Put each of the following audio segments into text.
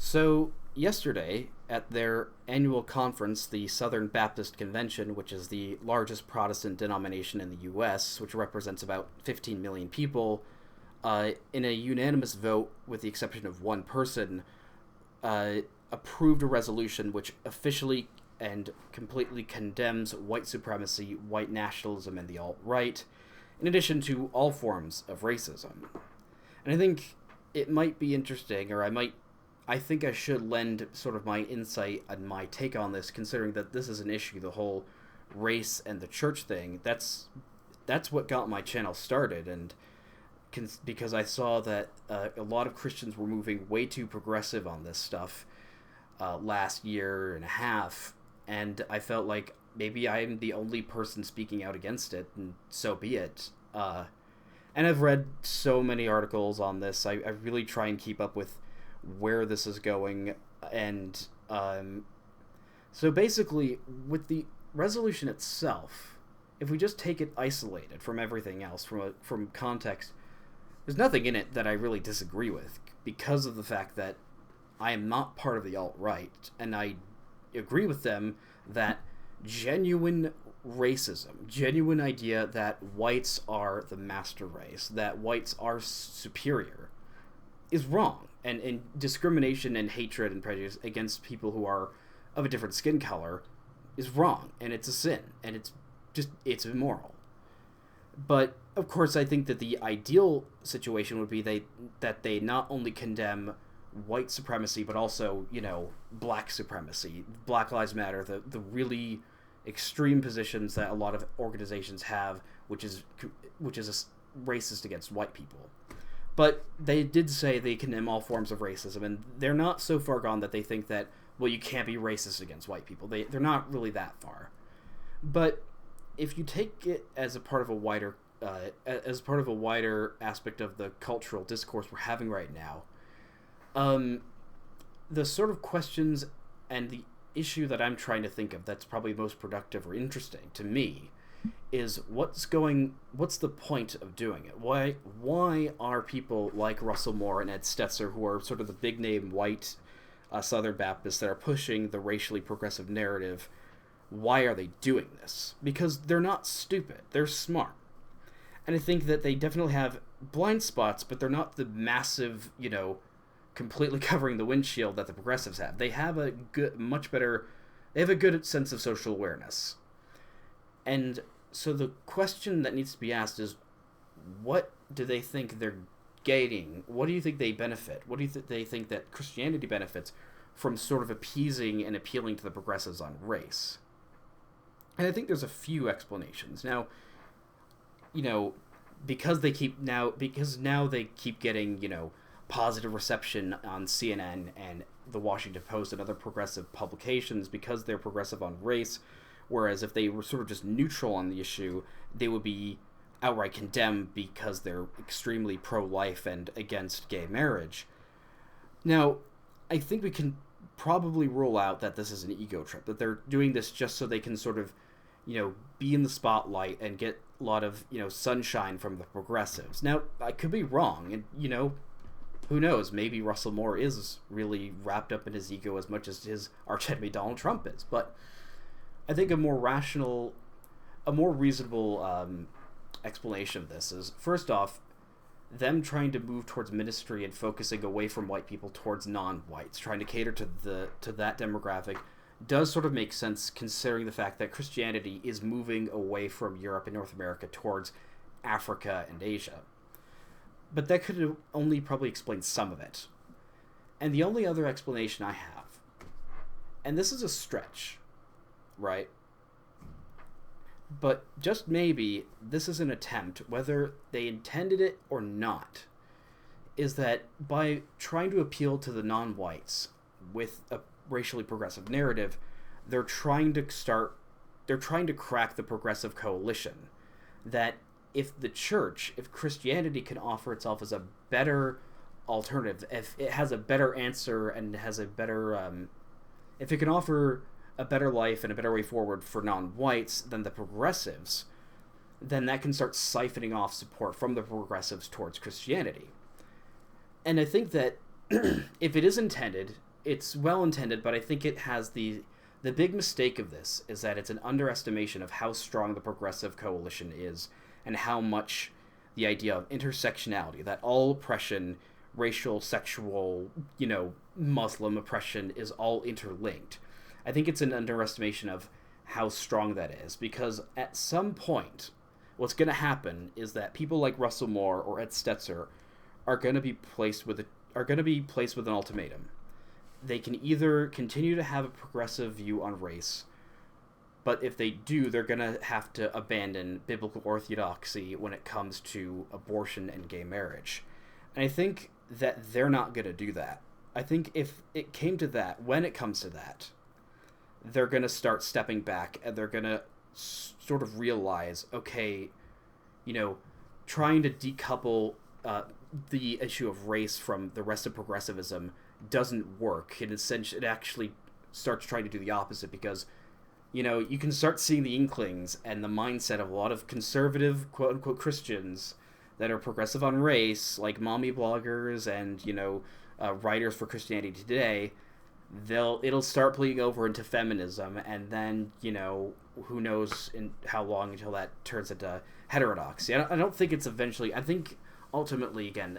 So, yesterday, at their annual conference, the Southern Baptist Convention, which is the largest Protestant denomination in the U.S., which represents about 15 million people, in a unanimous vote, with the exception of one person, uh, approved a resolution which officially and completely condemns white supremacy, white nationalism, and the alt right, in addition to all forms of racism. And I think it might be interesting, or I think I should lend sort of my insight and my take on this, considering that this is an issue, the whole race and the church thing. That's what got my channel started, and because I saw that a lot of Christians were moving way too progressive on this stuff last year and a half, and I felt like maybe I'm the only person speaking out against it, and so be it. And I've read so many articles on this. I really try and keep up with where this is going, and so basically, with the resolution itself, if we just take it isolated from everything else, from context, there's nothing in it that I really disagree with, because of the fact that I am not part of the alt-right, and I agree with them that genuine racism, genuine idea that whites are the master race, that whites are superior, is wrong. And discrimination and hatred and prejudice against people who are of a different skin color is wrong, and it's a sin, and it's immoral. But of course, I think that the ideal situation would be that they not only condemn white supremacy, but also, black supremacy, Black Lives Matter, the really extreme positions that a lot of organizations have, which is racist against white people. But they did say they condemn all forms of racism, and they're not so far gone that they think that, well, you can't be racist against white people. They're not really that far. But if you take it as a part of a wider aspect of the cultural discourse we're having right now, the sort of questions and the issue that I'm trying to think of that's probably most productive or interesting to me is what's the point of doing it? Why are people like Russell Moore and Ed Stetzer, who are sort of the big name white Southern Baptists that are pushing the racially progressive narrative, why are they doing this? Because they're not stupid, they're smart. And I think that they definitely have blind spots, but they're not the massive, completely covering the windshield that the progressives have. They have a good sense of social awareness. And so the question that needs to be asked is, what do they think they're gaining? What do you think they benefit? What do they think that Christianity benefits from sort of appeasing and appealing to the progressives on race? And I think there's a few explanations. Now, because now they keep getting, positive reception on CNN and the Washington Post and other progressive publications, because they're progressive on race, whereas if they were sort of just neutral on the issue, they would be outright condemned because they're extremely pro-life and against gay marriage. Now, I think we can probably rule out that this is an ego trip, that they're doing this just so they can sort of, be in the spotlight and get a lot of, sunshine from the progressives. Now, I could be wrong, and, who knows, maybe Russell Moore is really wrapped up in his ego as much as his archenemy Donald Trump is, but I think a more reasonable explanation of this is, first off, them trying to move towards ministry and focusing away from white people towards non-whites, trying to cater to that demographic, does sort of make sense, considering the fact that Christianity is moving away from Europe and North America towards Africa and Asia. But that could only probably explain some of it. And the only other explanation I have, and this is a stretch, right? But just maybe this is an attempt, whether they intended it or not, is that by trying to appeal to the non-whites with a racially progressive narrative, they're trying to crack the progressive coalition. That if Christianity can offer itself as a better alternative, if it has a better answer and has a better, if it can offer a better life and a better way forward for non-whites than the progressives, then that can start siphoning off support from the progressives towards Christianity. And I think that if it is intended, it's well intended, but I think it has the big mistake of this is that it's an underestimation of how strong the progressive coalition is and how much the idea of intersectionality, that all oppression, racial, sexual, Muslim oppression is all interlinked. I think it's an underestimation of how strong that is, because at some point, what's going to happen is that people like Russell Moore or Ed Stetzer are going to be placed with an ultimatum. They can either continue to have a progressive view on race, but if they do, they're going to have to abandon biblical orthodoxy when it comes to abortion and gay marriage. And I think that they're not going to do that. I think if it came to that, when it comes to that, they're going to start stepping back and they're going to sort of realize, okay, trying to decouple the issue of race from the rest of progressivism doesn't work. It actually starts trying to do the opposite, because you can start seeing the inklings and the mindset of a lot of conservative quote-unquote Christians that are progressive on race, like mommy bloggers and writers for Christianity Today. It'll start bleeding over into feminism, and then who knows in how long until that turns into heterodoxy. I don't think it's eventually. I think ultimately, again,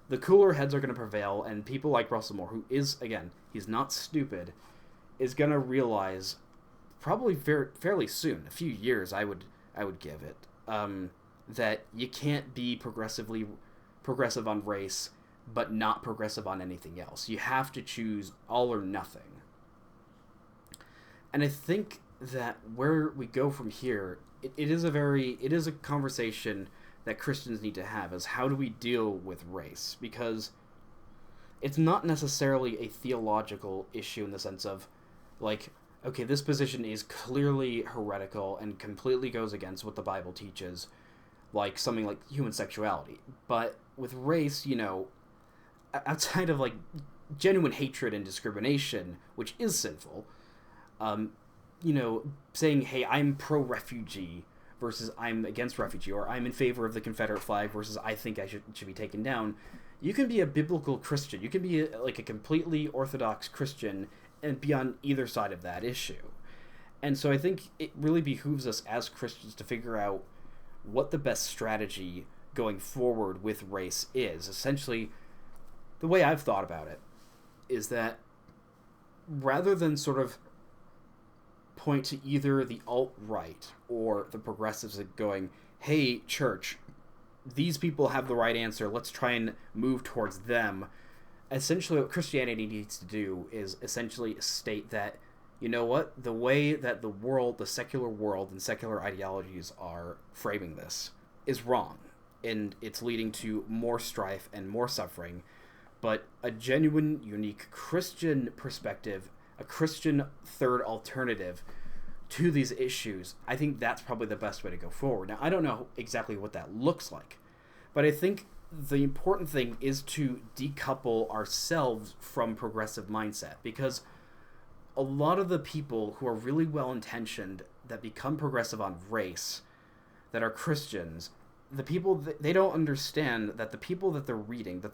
the cooler heads are going to prevail, and people like Russell Moore, who is, again, he's not stupid, is going to realize probably fairly soon, a few years I would give it, that you can't be progressive on race but not progressive on anything else. You have to choose all or nothing. And I think that where we go from here, it is a conversation that Christians need to have, is how do we deal with race? Because it's not necessarily a theological issue in the sense of, like, okay, this position is clearly heretical and completely goes against what the Bible teaches, like something like human sexuality. But with race, outside of, like, genuine hatred and discrimination, which is sinful, saying, hey, I'm pro-refugee versus I'm against refugee, or I'm in favor of the Confederate flag versus I think I should be taken down. You can be a biblical Christian. You can be a completely orthodox Christian and be on either side of that issue. And so I think it really behooves us as Christians to figure out what the best strategy going forward with race is. Essentially, the way I've thought about it is that rather than sort of point to either the alt-right or the progressives going, hey, church, these people have the right answer, let's try and move towards them. Essentially, what Christianity needs to do is essentially state that, the way that the world, the secular world and secular ideologies are framing this is wrong, and it's leading to more strife and more suffering. But a genuine, unique Christian perspective, a Christian third alternative to these issues, I think that's probably the best way to go forward. Now, I don't know exactly what that looks like, but I think the important thing is to decouple ourselves from progressive mindset, because a lot of the people who are really well-intentioned that become progressive on race, that are Christians, the people they don't understand that the people that they're reading, the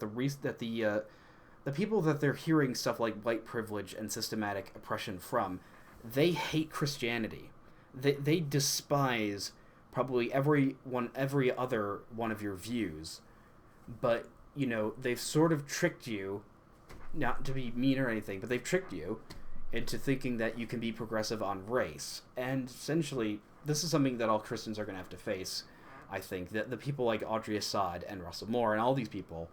people that they're hearing stuff like white privilege and systematic oppression from, they hate Christianity. They despise probably every other one of your views, but they've sort of tricked you, not to be mean or anything, but they've tricked you into thinking that you can be progressive on race. And essentially, this is something that all Christians are going to have to face. I think that the people like Audrey Assad and Russell Moore and all these people,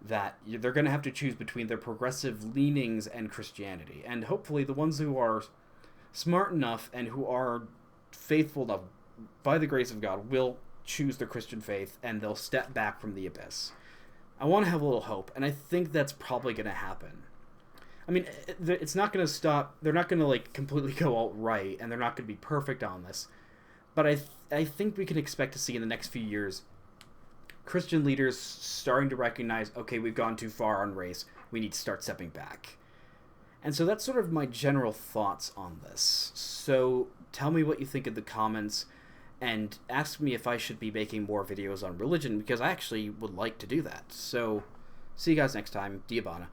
that they're going to have to choose between their progressive leanings and Christianity. And hopefully the ones who are smart enough and who are faithful enough, by the grace of God, will choose their Christian faith, and they'll step back from the abyss. I want to have a little hope, and I think that's probably going to happen. I mean, it's not going to stop. They're not going to completely go alt-right, and they're not going to be perfect on this. But I think we can expect to see in the next few years Christian leaders starting to recognize, okay, we've gone too far on race. We need to start stepping back. And so that's sort of my general thoughts on this. So tell me what you think in the comments, and ask me if I should be making more videos on religion, because I actually would like to do that. So see you guys next time. Diabana.